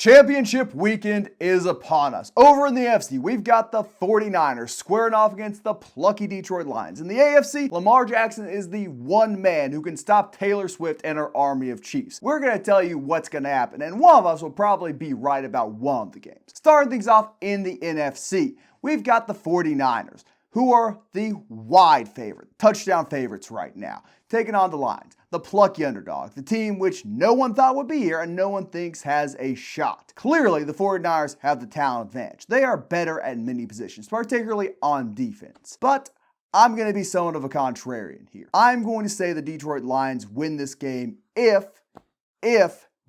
Championship weekend is upon us. Over in the AFC, we've got the 49ers squaring off against the plucky Detroit Lions. In the AFC, Lamar Jackson is the one man who can stop Taylor Swift and her army of Chiefs. We're going to tell you what's going to happen, and one of us will probably be right about one of the games. Starting things off in the NFC, we've got the 49ers, who are the wide favorite, touchdown favorites right now, taking on the Lions, the plucky underdog, the team which no one thought would be here and no one thinks has a shot. Clearly, the 49ers have the talent advantage. They are better at many positions, particularly on defense. But I'm going to be somewhat of a contrarian here. I'm going to say the Detroit Lions win this game if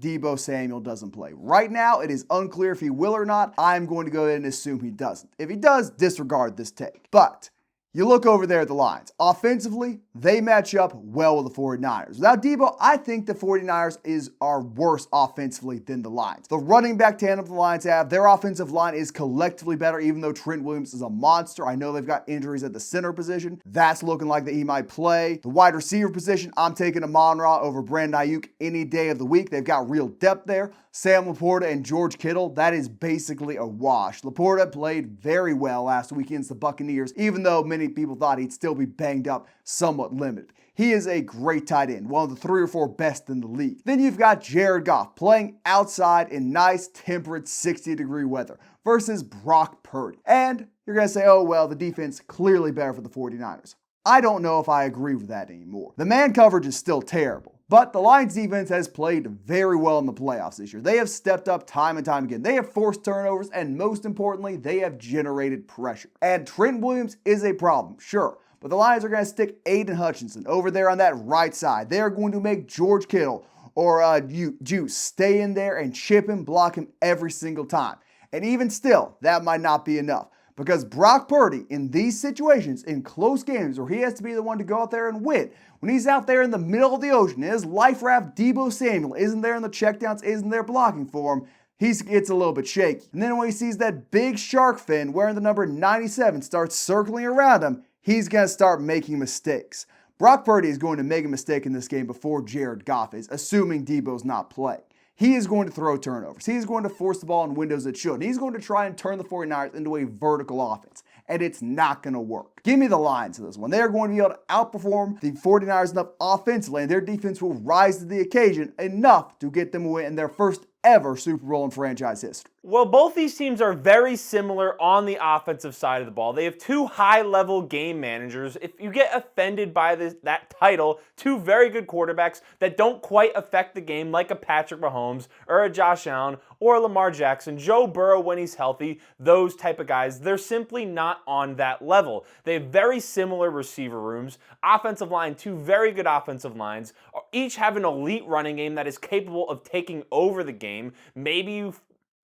Deebo Samuel doesn't play. Right now, it is unclear if he will or not. I'm going to go ahead and assume he doesn't. If he does, disregard this take. But you look over there at the Lions. Offensively, they match up well with the 49ers. Without Deebo, I think the 49ers are worse offensively than the Lions. The running back tandem the Lions have, their offensive line is collectively better, even though Trent Williams is a monster. I know they've got injuries at the center position. That's looking like that he might play. The wide receiver position, I'm taking Amon-Ra over Brandon Ayuk any day of the week. They've got real depth there. Sam Laporta and George Kittle, that is basically a wash. Laporta played very well last week against the Buccaneers, even though many people thought he'd still be banged up, somewhat limited. He is a great tight end, one of the 3 or 4 best in the league. Then you've got Jared Goff playing outside in nice, temperate 60-degree weather versus Brock Purdy. And you're going to say, oh, well, the defense clearly better for the 49ers. I don't know if I agree with that anymore. The man coverage is still terrible. But the Lions defense has played very well in the playoffs this year. They have stepped up time and time again. They have forced turnovers, and most importantly, they have generated pressure. And Trent Williams is a problem, sure. But the Lions are going to stick Aiden Hutchinson over there on that right side. They are going to make George Kittle or Juice stay in there and chip him, block him every single time. And even still, that might not be enough. Because Brock Purdy, in these situations, in close games where he has to be the one to go out there and win, when he's out there in the middle of the ocean, his life raft Deebo Samuel isn't there in the checkdowns, isn't there blocking for him, he gets a little bit shaky. And then when he sees that big shark fin wearing the number 97 start circling around him, he's going to start making mistakes. Brock Purdy is going to make a mistake in this game before Jared Goff is, assuming Deebo's not playing. He is going to throw turnovers. He's going to force the ball in windows it should. He's going to try and turn the 49ers into a vertical offense. And it's not going to work. Give me the Lions in this one. They are going to be able to outperform the 49ers enough offensively, and their defense will rise to the occasion enough to get them a win in their first ever Super Bowl in franchise history. Well, both these teams are very similar on the offensive side of the ball. They have 2 high-level game managers. If you get offended by that title, 2 very good quarterbacks that don't quite affect the game like a Patrick Mahomes or a Josh Allen or a Lamar Jackson, Joe Burrow when he's healthy, those type of guys, they're simply not on that level. They have very similar receiver rooms, offensive line, 2 very good offensive lines, each have an elite running game that is capable of taking over the game. Maybe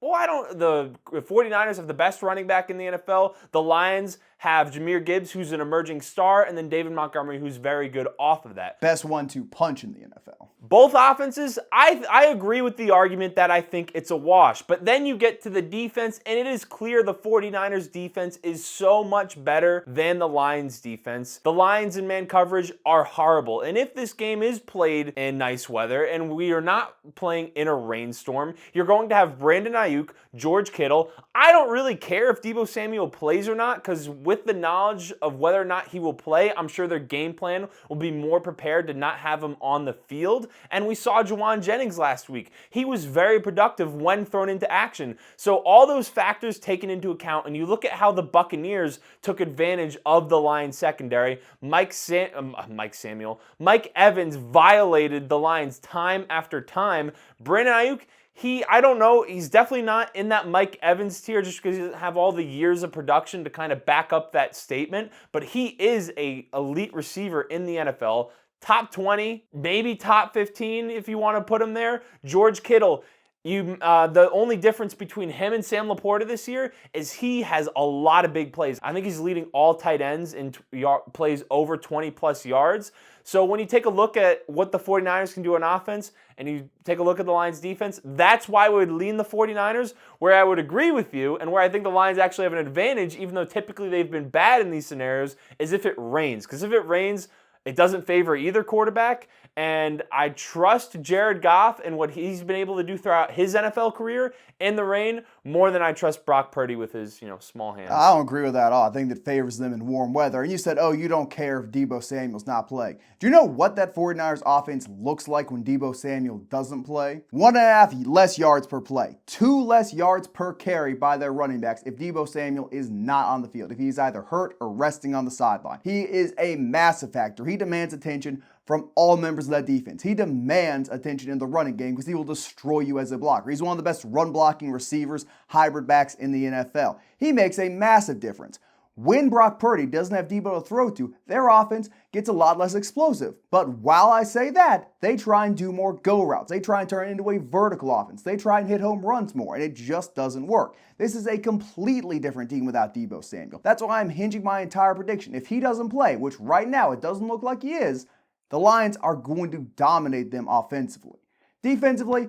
the 49ers have the best running back in the NFL. The Lions have Jahmyr Gibbs, who's an emerging star, and then David Montgomery, who's very good off of that. Best 1-2 punch in the NFL. Both offenses, I agree with the argument that I think it's a wash. But then you get to the defense, and it is clear the 49ers defense is so much better than the Lions defense. The Lions in man coverage are horrible. And if this game is played in nice weather, and we are not playing in a rainstorm, you're going to have Brandon Ayuk, George Kittle. I don't really care if Deebo Samuel plays or not, because with the knowledge of whether or not he will play, I'm sure their game plan will be more prepared to not have him on the field. And we saw Juwan Jennings last week. He was very productive when thrown into action. So all those factors taken into account, and you look at how the Buccaneers took advantage of the Lions secondary, Mike Evans violated the Lions time after time. Brandon Ayuk, I don't know, he's definitely not in that Mike Evans tier just because he doesn't have all the years of production to kind of back up that statement, but he is an elite receiver in the NFL. Top 20, maybe top 15 if you want to put him there. George Kittle, the only difference between him and Sam Laporta this year is he has a lot of big plays. I think he's leading all tight ends in plays over 20-plus yards. So when you take a look at what the 49ers can do on offense and you take a look at the Lions defense, that's why I would lean the 49ers. Where I would agree with you and where I think the Lions actually have an advantage, even though typically they've been bad in these scenarios, is if it rains. Because if it rains, It doesn't favor either quarterback, and I trust Jared Goff and what he's been able to do throughout his NFL career in the rain more than I trust Brock Purdy with his, small hands. I don't agree with that at all. I think that favors them in warm weather. And you said, you don't care if Deebo Samuel's not playing. Do you know what that 49ers offense looks like when Deebo Samuel doesn't play? 1.5 less yards per play, 2 less yards per carry by their running backs if Deebo Samuel is not on the field, if he's either hurt or resting on the sideline. He is a massive factor. He demands attention from all members of that defense. He demands attention in the running game because he will destroy you as a blocker. He's one of the best run-blocking receivers, hybrid backs in the NFL. He makes a massive difference. When Brock Purdy doesn't have Deebo to throw to, their offense gets a lot less explosive. But while I say that, they try and do more go routes. They try and turn it into a vertical offense. They try and hit home runs more, and it just doesn't work. This is a completely different team without Deebo Samuel. That's why I'm hinging my entire prediction. If he doesn't play, which right now it doesn't look like he is, the Lions are going to dominate them offensively. Defensively,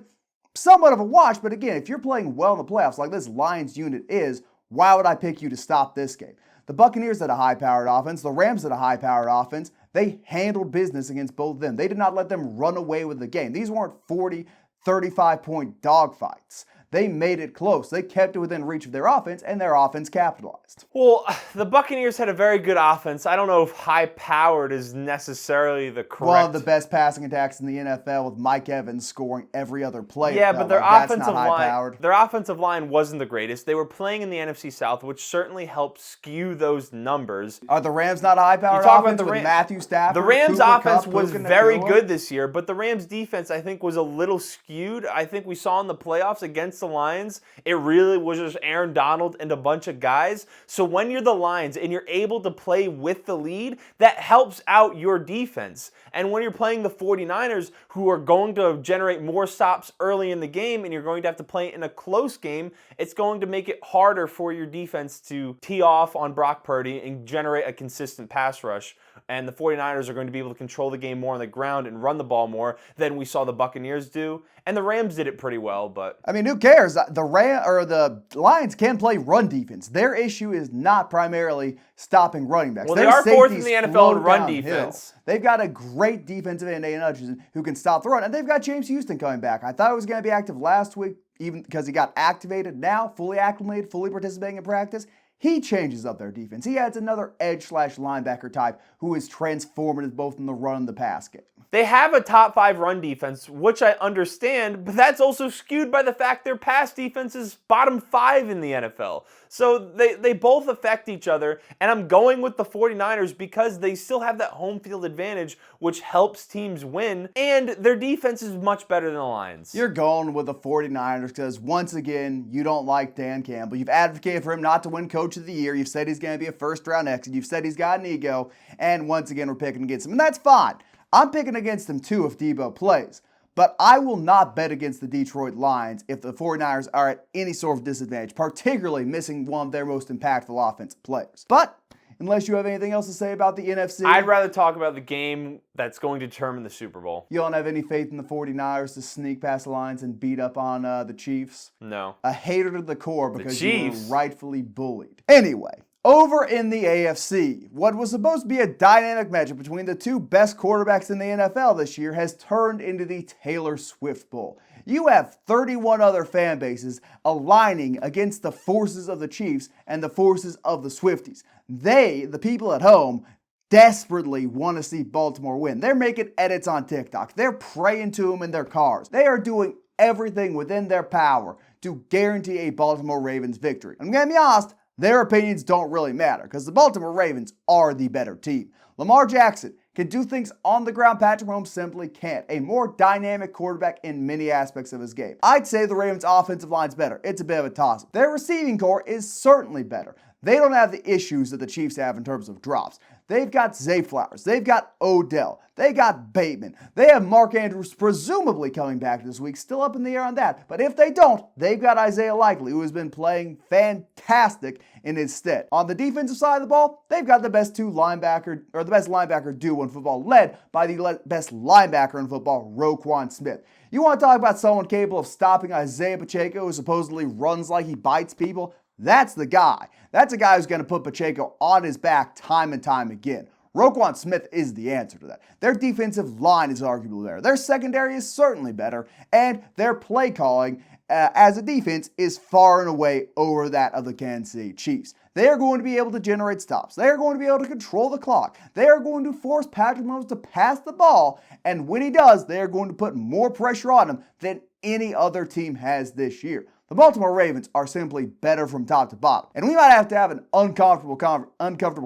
somewhat of a wash, but again, if you're playing well in the playoffs like this Lions unit is, why would I pick you to stop this game? The Buccaneers had a high-powered offense. The Rams had a high-powered offense. They handled business against both of them. They did not let them run away with the game. These weren't 40, 35-point dogfights. They made it close. They kept it within reach of their offense, and their offense capitalized. Well, the Buccaneers had a very good offense. I don't know if high-powered is necessarily the correct... One of the best passing attacks in the NFL with Mike Evans scoring every other play. Yeah, but their offensive line wasn't the greatest. They were playing in the NFC South, which certainly helped skew those numbers. Are the Rams not a high-powered offense with Matthew Stafford? The Rams' Cooper offense Kupp, was Puka very Nacua? good this year, but the Rams' defense, I think, was a little skewed. I think we saw in the playoffs against the Lions, it really was just Aaron Donald and a bunch of guys. So when you're the Lions and you're able to play with the lead, that helps out your defense. And when you're playing the 49ers, who are going to generate more stops early in the game and you're going to have to play in a close game, it's going to make it harder for your defense to tee off on Brock Purdy and generate a consistent pass rush. And the 49ers are going to be able to control the game more on the ground and run the ball more than we saw the Buccaneers do. And the Rams did it pretty well, but... I mean, who cares? The Lions can play run defense. Their issue is not primarily stopping running backs. Well, they are fourth in the NFL in run defense. They've got a great defensive end, Aiden Hutchinson, who can stop the run. And they've got James Houston coming back. I thought he was going to be active last week, even because he got activated now, fully acclimated, fully participating in practice. He changes up their defense. He adds another edge/linebacker type who is transformative both in the run and the pass game. They have a top 5 run defense, which I understand, but that's also skewed by the fact their pass defense is bottom 5 in the NFL. So they both affect each other, and I'm going with the 49ers because they still have that home field advantage, which helps teams win, and their defense is much better than the Lions. You're going with the 49ers because, once again, you don't like Dan Campbell. You've advocated for him not to win Coach of the Year. You've said he's going to be a first-round exit. You've said he's got an ego, and once again, we're picking against him, and that's fine. I'm picking against him too if Deebo plays. But I will not bet against the Detroit Lions if the 49ers are at any sort of disadvantage, particularly missing one of their most impactful offensive players. But unless you have anything else to say about the NFC. I'd rather talk about the game that's going to determine the Super Bowl. You don't have any faith in the 49ers to sneak past the Lions and beat up on the Chiefs? No. A hater to the core because you were rightfully bullied. Anyway. Over in the AFC, what was supposed to be a dynamic matchup between the two best quarterbacks in the NFL this year has turned into the Taylor Swift Bowl. You have 31 other fan bases aligning against the forces of the Chiefs and the forces of the Swifties. They, the people at home, desperately want to see Baltimore win. They're making edits on TikTok. They're praying to them in their cars. They are doing everything within their power to guarantee a Baltimore Ravens victory. I'm going to be honest, their opinions don't really matter because the Baltimore Ravens are the better team. Lamar Jackson can do things on the ground Patrick Mahomes simply can't. A more dynamic quarterback in many aspects of his game. I'd say the Ravens' offensive line's better. It's a bit of a toss-up. Their receiving core is certainly better. They don't have the issues that the Chiefs have in terms of drops. They've got Zay Flowers. They've got Odell. They got Bateman. They have Mark Andrews presumably coming back this week. Still up in the air on that. But if they don't, they've got Isaiah Likely, who has been playing fantastic in his stead. On the defensive side of the ball, they've got the best linebacker duo in football, led by the best linebacker in football, Roquan Smith. You want to talk about someone capable of stopping Isaiah Pacheco, who supposedly runs like he bites people? That's the guy. That's a guy who's going to put Pacheco on his back time and time again. Roquan Smith is the answer to that. Their defensive line is arguably better. Their secondary is certainly better. And their play calling as a defense is far and away over that of the Kansas City Chiefs. They are going to be able to generate stops. They are going to be able to control the clock. They are going to force Patrick Mahomes to pass the ball. And when he does, they are going to put more pressure on him than any other team has this year. The Baltimore Ravens are simply better from top to bottom. And we might have to have an uncomfortable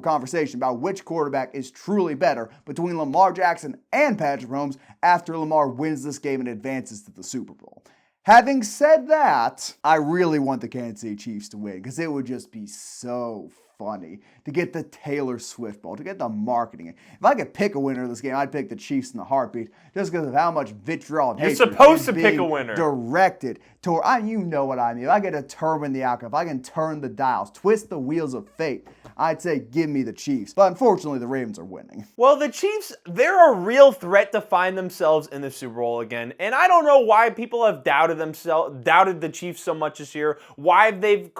conversation about which quarterback is truly better between Lamar Jackson and Patrick Mahomes after Lamar wins this game and advances to the Super Bowl. Having said that, I really want the Kansas City Chiefs to win because it would just be so funny to get the Taylor Swift ball, to get the marketing. If I could pick a winner of this game, I'd pick the Chiefs in a heartbeat just because of how much vitriol and hatred You're supposed to pick a winner. Directed toward, you know what I mean. If I could determine the outcome, if I can turn the dials, twist the wheels of fate, I'd say give me the Chiefs. But unfortunately, the Ravens are winning. Well, the Chiefs, they're a real threat to find themselves in the Super Bowl again. And I don't know why people have doubted the Chiefs so much this year. Why they've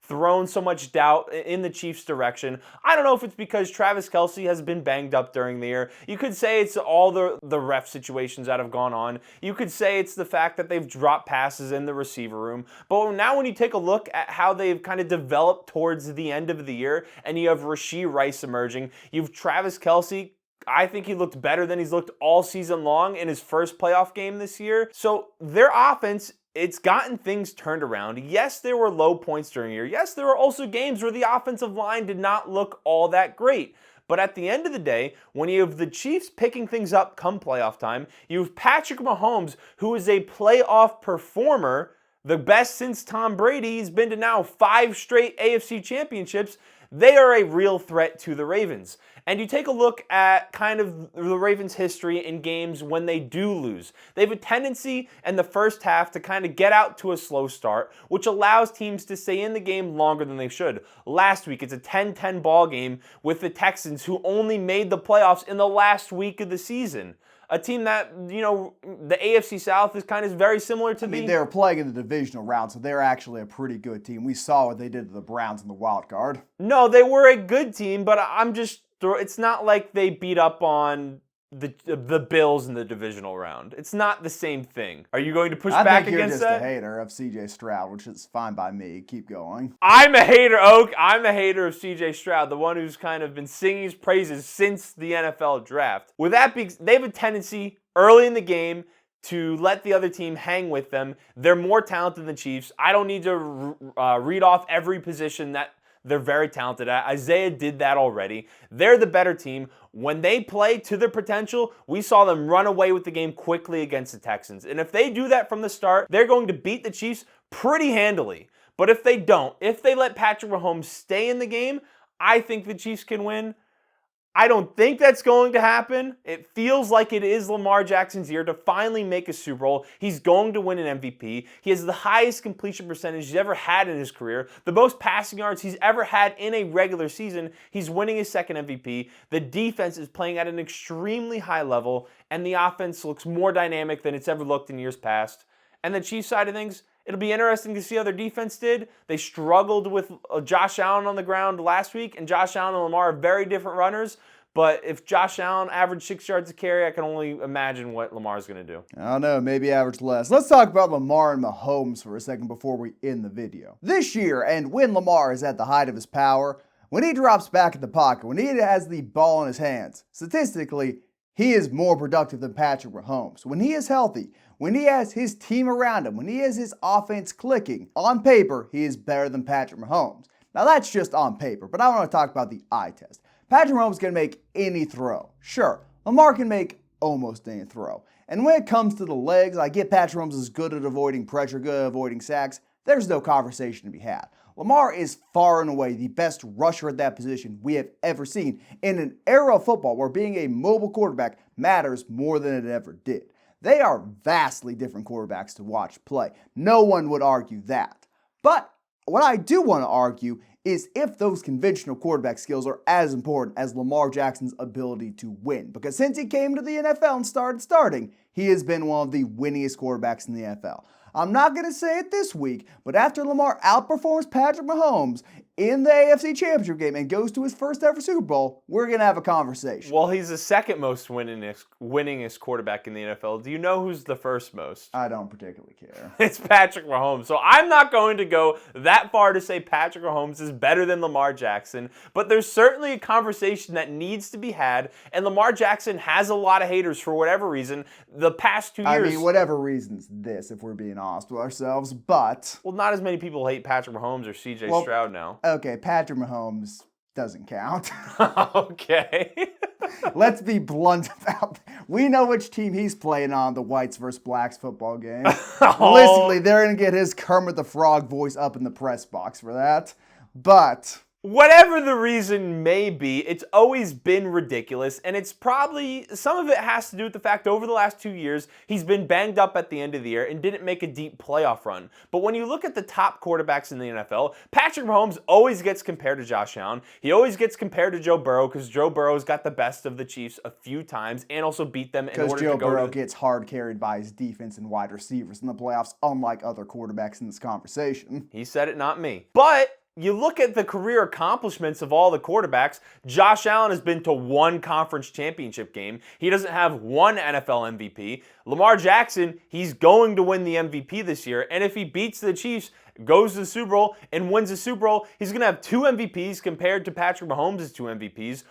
thrown so much doubt in the Chiefs' direction. I don't know if it's because Travis Kelce has been banged up during the year. You could say it's all the ref situations that have gone on. You could say it's the fact that they've dropped passes in the receiver room. But now when you take a look at how they've kind of developed towards the end of the year, and you have Rashee Rice emerging, you have Travis Kelce. I think he looked better than he's looked all season long in his first playoff game this year. So their offense, it's gotten things turned around. Yes, there were low points during the year. Yes, there were also games where the offensive line did not look all that great. But at the end of the day, when you have the Chiefs picking things up come playoff time, you have Patrick Mahomes, who is a playoff performer, the best since Tom Brady. He's been to now 5 straight AFC championships. They are a real threat to the Ravens. And you take a look at kind of the Ravens' history in games when they do lose. They have a tendency in the first half to kind of get out to a slow start, which allows teams to stay in the game longer than they should. Last week, it's a 10-10 ball game with the Texans, who only made the playoffs in the last week of the season. A team that, the AFC South is kind of very similar to they were playing in the divisional round, so they're actually a pretty good team. We saw what they did to the Browns in the wild card. No, they were a good team, but it's not like they beat up on the Bills in the divisional round. It's not the same thing. Are you going to push back against that? I think you're just a hater of CJ Stroud, which is fine by me. Keep going. I'm a hater, Oak. I'm a hater of CJ Stroud, the one who's kind of been singing his praises since the NFL draft. With that being, they have a tendency early in the game to let the other team hang with them. They're more talented than the Chiefs. I don't need to read off every position that they're very talented at. Isaiah did that already. They're the better team. When they play to their potential, we saw them run away with the game quickly against the Texans. And if they do that from the start, they're going to beat the Chiefs pretty handily. But if they don't, if they let Patrick Mahomes stay in the game, I think the Chiefs can win. I don't think that's going to happen. It feels like it is Lamar Jackson's year to finally make a Super Bowl. He's going to win an MVP. He has the highest completion percentage he's ever had in his career, the most passing yards he's ever had in a regular season. He's winning his second MVP. The defense is playing at an extremely high level, and the offense looks more dynamic than it's ever looked in years past. And the Chiefs side of things, it'll be interesting to see how their defense did. They struggled with Josh Allen on the ground last week, and Josh Allen and Lamar are very different runners. But if Josh Allen averaged 6 yards a carry, I can only imagine what Lamar's going to do. I don't know, maybe average less. Let's talk about Lamar and Mahomes for a second before we end the video. This year, and when Lamar is at the height of his power, when he drops back in the pocket, when he has the ball in his hands, statistically, he is more productive than Patrick Mahomes. When he is healthy, when he has his team around him, when he has his offense clicking, on paper, he is better than Patrick Mahomes. Now that's just on paper, but I want to talk about the eye test. Patrick Mahomes can make any throw. Sure, Lamar can make almost any throw. And when it comes to the legs, I get Patrick Mahomes is good at avoiding pressure, good at avoiding sacks. There's no conversation to be had. Lamar is far and away the best rusher at that position we have ever seen in an era of football where being a mobile quarterback matters more than it ever did. They are vastly different quarterbacks to watch play. No one would argue that. But what I do want to argue is if those conventional quarterback skills are as important as Lamar Jackson's ability to win. Because since he came to the NFL and started starting, he has been one of the winningest quarterbacks in the NFL. I'm not going to say it this week, but after Lamar outperforms Patrick Mahomes in the AFC Championship game and goes to his first ever Super Bowl, we're going to have a conversation. Well, he's the second most winningest quarterback in the NFL. Do you know who's the first most? I don't particularly care. It's Patrick Mahomes. So I'm not going to go that far to say Patrick Mahomes is better than Lamar Jackson, but there's certainly a conversation that needs to be had, and Lamar Jackson has a lot of haters for whatever reason. The past 2 years... I mean, whatever reason's this, if we're being honest with ourselves, but... Well, not as many people hate Patrick Mahomes or CJ Stroud now. Okay, Patrick Mahomes doesn't count. Okay. Let's be blunt about that. We know which team he's playing on, the whites versus blacks football game. Realistically, they're going to get his Kermit the Frog voice up in the press box for that. But... whatever the reason may be, it's always been ridiculous, and it's probably, some of it has to do with the fact over the last 2 years, he's been banged up at the end of the year and didn't make a deep playoff run. But when you look at the top quarterbacks in the NFL, Patrick Mahomes always gets compared to Josh Allen. He always gets compared to Joe Burrow because Joe Burrow's got the best of the Chiefs a few times and also beat them in order to go to... because Joe Burrow gets hard carried by his defense and wide receivers in the playoffs, unlike other quarterbacks in this conversation. He said it, not me. But... you look at the career accomplishments of all the quarterbacks, Josh Allen has been to one conference championship game. He doesn't have one NFL MVP. Lamar Jackson, he's going to win the MVP this year, and if he beats the Chiefs, goes to the Super Bowl, and wins the Super Bowl, he's going to have 2 MVPs compared to Patrick Mahomes' 2 MVPs.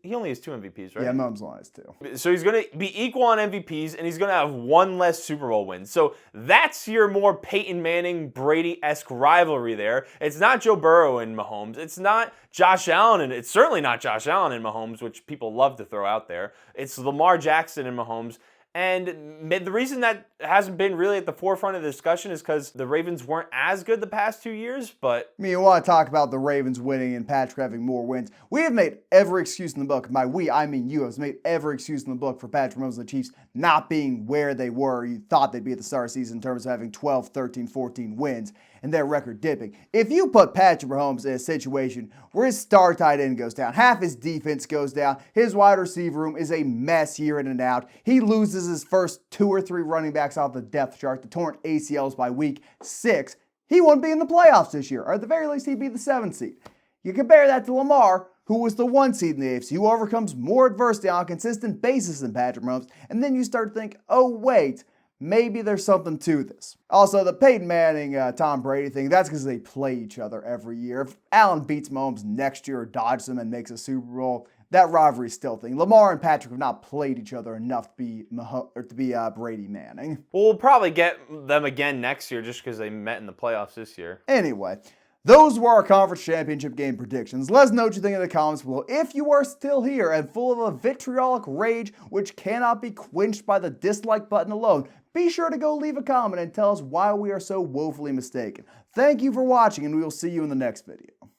He only has 2 MVPs, right? Yeah, Mahomes only has 2. So he's going to be equal on MVPs, and he's going to have 1 less Super Bowl win. So that's your more Peyton Manning, Brady-esque rivalry there. It's not Joe Burrow and Mahomes. It's not Josh Allen, and it's certainly not Josh Allen and Mahomes, which people love to throw out there. It's Lamar Jackson and Mahomes. And the reason that hasn't been really at the forefront of the discussion is because the Ravens weren't as good the past 2 years, but... I mean, you want to talk about the Ravens winning and Patrick having more wins. We have made every excuse in the book. By we, I mean you have made every excuse in the book for Patrick Mahomes and the Chiefs not being where they were. You thought they'd be at the start of the season in terms of having 12, 13, 14 wins and their record dipping. If you put Patrick Mahomes in a situation where his star tight end goes down, half his defense goes down, his wide receiver room is a mess year in and out, he loses his first 2 or 3 running backs off the depth chart, the torn ACLs by week 6, he wouldn't be in the playoffs this year, or at the very least he'd be the 7th seed. You compare that to Lamar, who was the 1 seed in the AFC, who overcomes more adversity on a consistent basis than Patrick Mahomes, and then you start to think, oh wait, maybe there's something to this. Also, the Peyton Manning, Tom Brady thing, that's because they play each other every year. If Allen beats Mahomes next year or dodges him and makes a Super Bowl, that rivalry is still a thing. Lamar and Patrick have not played each other enough to be Brady Manning. Well, we'll probably get them again next year just because they met in the playoffs this year. Anyway, those were our conference championship game predictions. Let us know what you think in the comments below. If you are still here and full of a vitriolic rage which cannot be quenched by the dislike button alone, be sure to go leave a comment and tell us why we are so woefully mistaken. Thank you for watching, and we will see you in the next video.